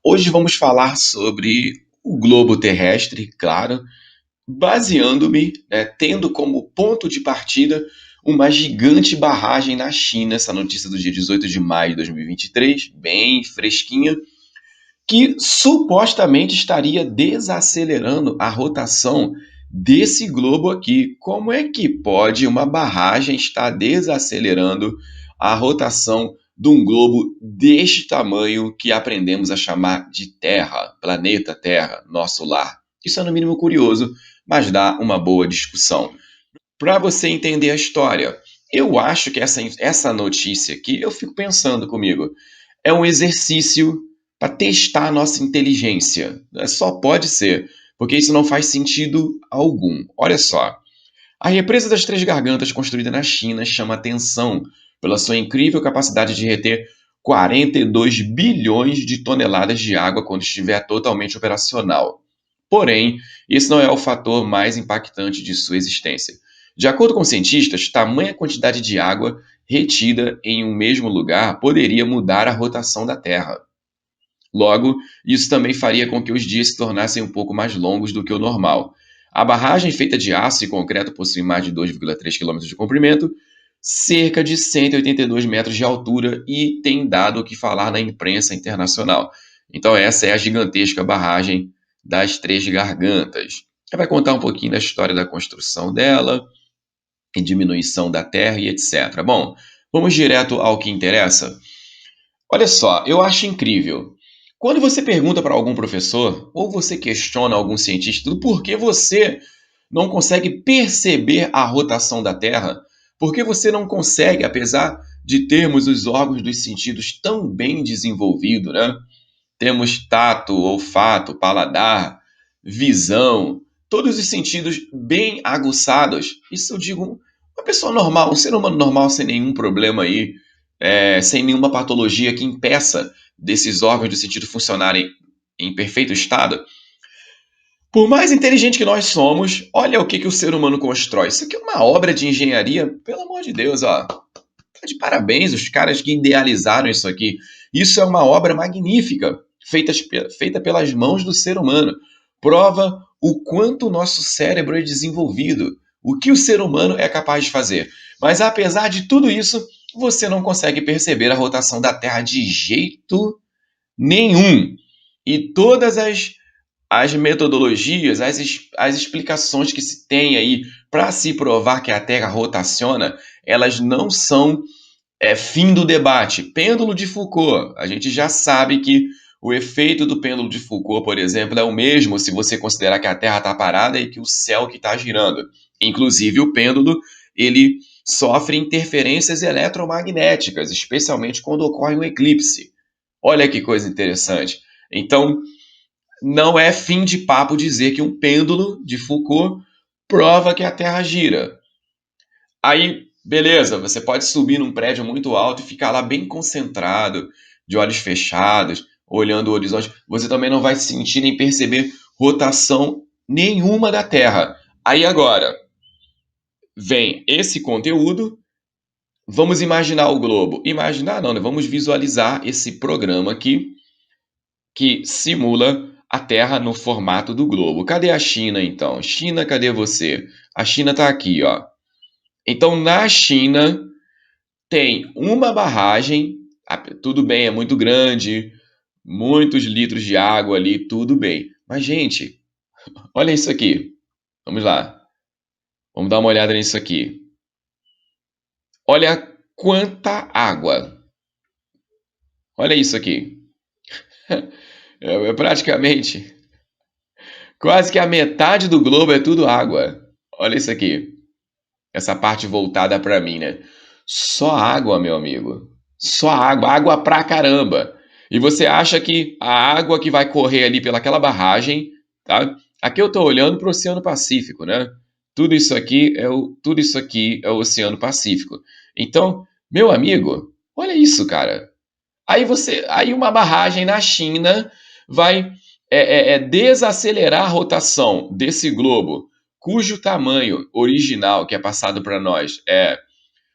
Hoje vamos falar sobre o globo terrestre, claro, baseando-me, tendo como ponto de partida uma gigante barragem na China, essa notícia do dia 18 de maio de 2023, bem fresquinha, que supostamente estaria desacelerando a rotação desse globo aqui. Como é que pode uma barragem estar desacelerando a rotação de um globo deste tamanho que aprendemos a chamar de Terra, planeta Terra, nosso lar? Isso é no mínimo curioso, mas dá uma boa discussão. Para você entender a história, eu acho que essa notícia aqui, eu fico pensando comigo, é um exercício para testar a nossa inteligência. Só pode ser, porque isso não faz sentido algum. Olha só, a represa das Três Gargantas, construída na China, chama atenção pela sua incrível capacidade de reter 42 bilhões de toneladas de água quando estiver totalmente operacional. Porém, esse não é o fator mais impactante de sua existência. De acordo com cientistas, tamanha quantidade de água retida em um mesmo lugar poderia mudar a rotação da Terra. Logo, isso também faria com que os dias se tornassem um pouco mais longos do que o normal. A barragem feita de aço e concreto possui mais de 2,3 quilômetros de comprimento, cerca de 182 metros de altura e tem dado o que falar na imprensa internacional. Então essa é a gigantesca barragem das Três Gargantas. Ela vai contar um pouquinho da história da construção dela, e diminuição da Terra e etc. Bom, vamos direto ao que interessa. Olha só, eu acho incrível. Quando você pergunta para algum professor, ou você questiona algum cientista do porquê você não consegue perceber a rotação da Terra, por que você não consegue, apesar de termos os órgãos dos sentidos tão bem desenvolvidos, né? Temos tato, olfato, paladar, visão, todos os sentidos bem aguçados. Isso eu digo, uma pessoa normal, um ser humano normal sem nenhum problema aí, sem nenhuma patologia que impeça desses órgãos de sentido funcionarem em perfeito estado. Por mais inteligente que nós somos, olha o que o ser humano constrói. Isso aqui é uma obra de engenharia, pelo amor de Deus, ó. Tá de parabéns os caras que idealizaram isso aqui. Isso é uma obra magnífica, feita pelas mãos do ser humano. Prova o quanto o nosso cérebro é desenvolvido, o que o ser humano é capaz de fazer. Mas apesar de tudo isso, você não consegue perceber a rotação da Terra de jeito nenhum. E todas as metodologias, as explicações que se tem aí para se provar que a Terra rotaciona, elas não são fim do debate. Pêndulo de Foucault. A gente já sabe que o efeito do pêndulo de Foucault, por exemplo, é o mesmo se você considerar que a Terra está parada e que o céu que está girando. Inclusive, o pêndulo ele sofre interferências eletromagnéticas, especialmente quando ocorre um eclipse. Olha que coisa interessante. Então, não é fim de papo dizer que um pêndulo de Foucault prova que a Terra gira. Aí, beleza, você pode subir num prédio muito alto e ficar lá bem concentrado, de olhos fechados, olhando o horizonte. Você também não vai sentir nem perceber rotação nenhuma da Terra. Aí agora, vem esse conteúdo, vamos imaginar o globo. Imaginar não, né? Vamos visualizar esse programa aqui, que simula a Terra no formato do globo. Cadê a China, então? China, cadê você? A China está aqui, ó. Então, na China, tem uma barragem, tudo bem, é muito grande, muitos litros de água ali, tudo bem. Mas, gente, olha isso aqui. Vamos lá. Vamos dar uma olhada nisso aqui. Olha quanta água. Olha isso aqui. É praticamente quase que a metade do globo é tudo água. Olha isso aqui. Essa parte voltada para mim, né? Só água, meu amigo. Só água, água pra caramba. E você acha que a água que vai correr ali pelaquela barragem, tá? Aqui eu tô olhando para o Oceano Pacífico, né? Tudo isso aqui é o Oceano Pacífico. Então, meu amigo, olha isso, cara. Aí uma barragem na China vai desacelerar a rotação desse globo, cujo tamanho original que é passado para nós é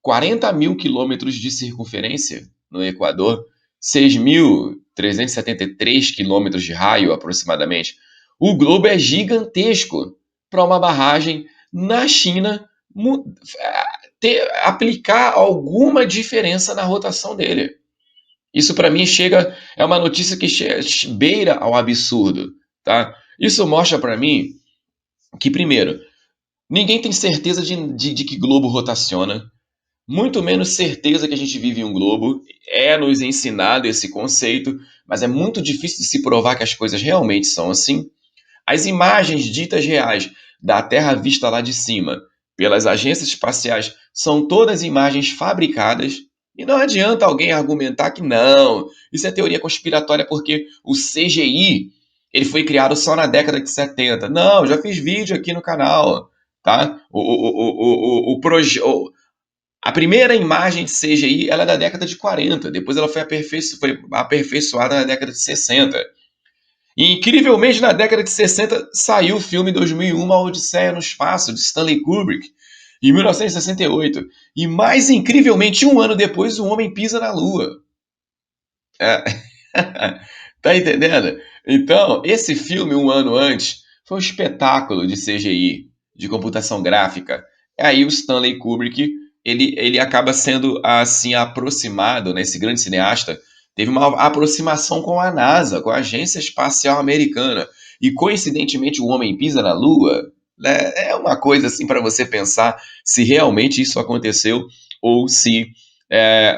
40 mil quilômetros de circunferência no Equador, 373 quilômetros de raio aproximadamente. O globo é gigantesco para uma barragem na China aplicar alguma diferença na rotação dele. Isso para mim é uma notícia que beira ao absurdo, tá? Isso mostra para mim que, primeiro, ninguém tem certeza de que globo rotaciona, muito menos certeza que a gente vive em um globo. É nos ensinado esse conceito, mas é muito difícil de se provar que as coisas realmente são assim. As imagens ditas reais da Terra vista lá de cima pelas agências espaciais são todas imagens fabricadas, e não adianta alguém argumentar que não, isso é teoria conspiratória porque o CGI ele foi criado só na década de 70. Não, já fiz vídeo aqui no canal, tá? A primeira imagem de CGI ela é da década de 40, depois ela foi aperfeiçoada na década de 60. E, incrivelmente, na década de 60, saiu o filme 2001, A Odisseia no Espaço, de Stanley Kubrick, em 1968. E, mais incrivelmente, um ano depois, o homem pisa na Lua. É. Tá entendendo? Então, esse filme, um ano antes, foi um espetáculo de CGI, de computação gráfica. Aí o Stanley Kubrick, ele acaba sendo, assim, aproximado, né, esse grande cineasta, teve uma aproximação com a NASA, com a Agência Espacial Americana. E, coincidentemente, o homem pisa na Lua, né, é uma coisa, assim, para você pensar se realmente isso aconteceu ou se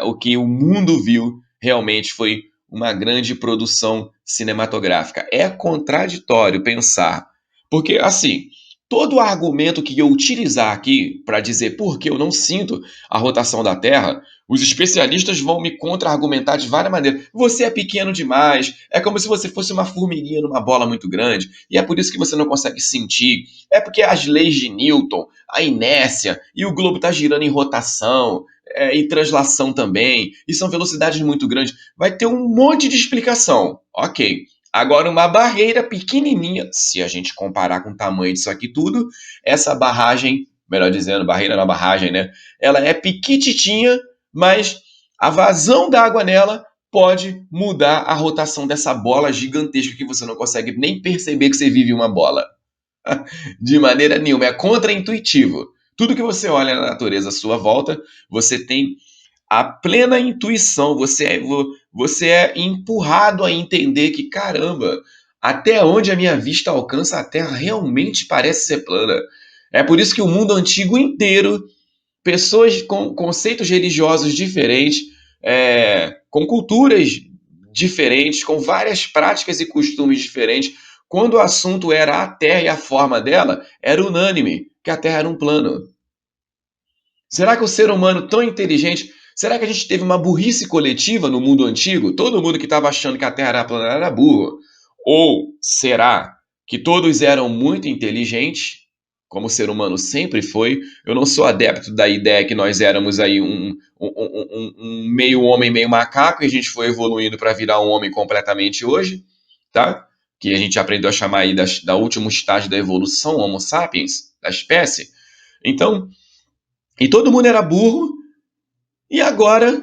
o que o mundo viu realmente foi uma grande produção cinematográfica. É contraditório pensar, porque, assim, todo argumento que eu utilizar aqui para dizer por que eu não sinto a rotação da Terra, os especialistas vão me contra-argumentar de várias maneiras. Você é pequeno demais, é como se você fosse uma formiguinha numa bola muito grande, e é por isso que você não consegue sentir. É porque as leis de Newton, a inércia, e o globo está girando em rotação, e translação também, e são velocidades muito grandes. Vai ter um monte de explicação. Ok. Agora, uma barreira pequenininha, se a gente comparar com o tamanho disso aqui tudo, essa barragem, melhor dizendo, barreira na barragem, né? Ela é piquititinha, mas a vazão d'água nela pode mudar a rotação dessa bola gigantesca que você não consegue nem perceber que você vive uma bola. De maneira nenhuma. É contraintuitivo. Tudo que você olha na natureza à sua volta, você tem a plena intuição, você é empurrado a entender que, caramba, até onde a minha vista alcança, a Terra realmente parece ser plana. É por isso que o mundo antigo inteiro, pessoas com conceitos religiosos diferentes, com culturas diferentes, com várias práticas e costumes diferentes, quando o assunto era a Terra e a forma dela, era unânime que a Terra era um plano. Será que o ser humano tão inteligente, será que a gente teve uma burrice coletiva no mundo antigo? Todo mundo que estava achando que a Terra era plana era burro? Ou será que todos eram muito inteligentes, como o ser humano sempre foi? Eu não sou adepto da ideia que nós éramos aí um meio homem, meio macaco, e a gente foi evoluindo para virar um homem completamente hoje, tá? Que a gente aprendeu a chamar aí da último estágio da evolução, Homo sapiens, da espécie. Então, e todo mundo era burro, e agora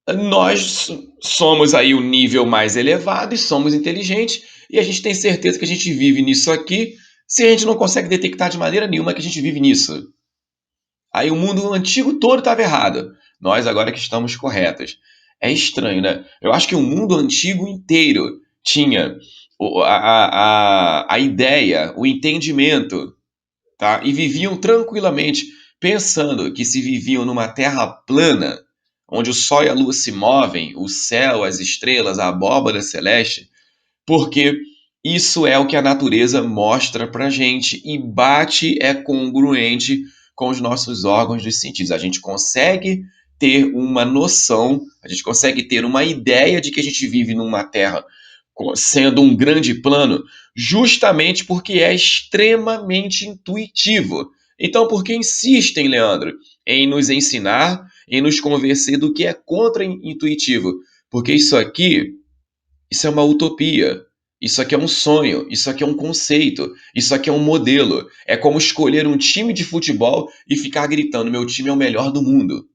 nós somos aí o nível mais elevado e somos inteligentes, e a gente tem certeza que a gente vive nisso aqui, se a gente não consegue detectar de maneira nenhuma que a gente vive nisso. Aí o mundo antigo todo estava errado. Nós agora que estamos corretos. É estranho, né? Eu acho que o mundo antigo inteiro tinha a ideia, o entendimento, tá? E viviam tranquilamente, pensando que se viviam numa terra plana, onde o sol e a lua se movem, o céu, as estrelas, a abóbora celeste, porque isso é o que a natureza mostra pra gente e é congruente com os nossos órgãos dos sentidos. A gente consegue ter uma noção, a gente consegue ter uma ideia de que a gente vive numa terra sendo um grande plano, justamente porque é extremamente intuitivo. Então, por que insistem, Leandro, em nos ensinar, em nos convencer do que é contra-intuitivo? Porque isso é uma utopia. Isso aqui é um sonho, isso aqui é um conceito, isso aqui é um modelo. É como escolher um time de futebol e ficar gritando: meu time é o melhor do mundo.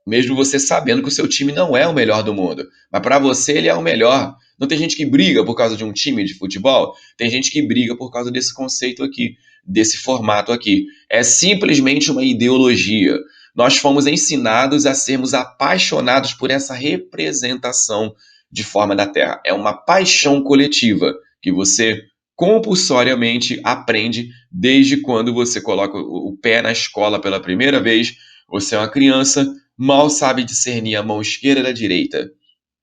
mesmo você sabendo que o seu time não é o melhor do mundo. Mas para você ele é o melhor. Não tem gente que briga por causa de um time de futebol? Tem gente que briga por causa desse conceito aqui, desse formato aqui. É simplesmente uma ideologia. Nós fomos ensinados a sermos apaixonados por essa representação de forma da Terra. É uma paixão coletiva que você compulsoriamente aprende desde quando você coloca o pé na escola pela primeira vez. Você é uma criança, mal sabe discernir a mão esquerda da direita.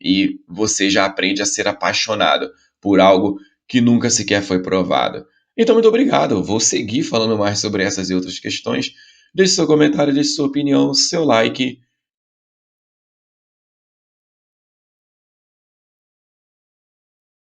E você já aprende a ser apaixonado por algo que nunca sequer foi provado. Então, muito obrigado. Eu vou seguir falando mais sobre essas e outras questões. Deixe seu comentário, deixe sua opinião, seu like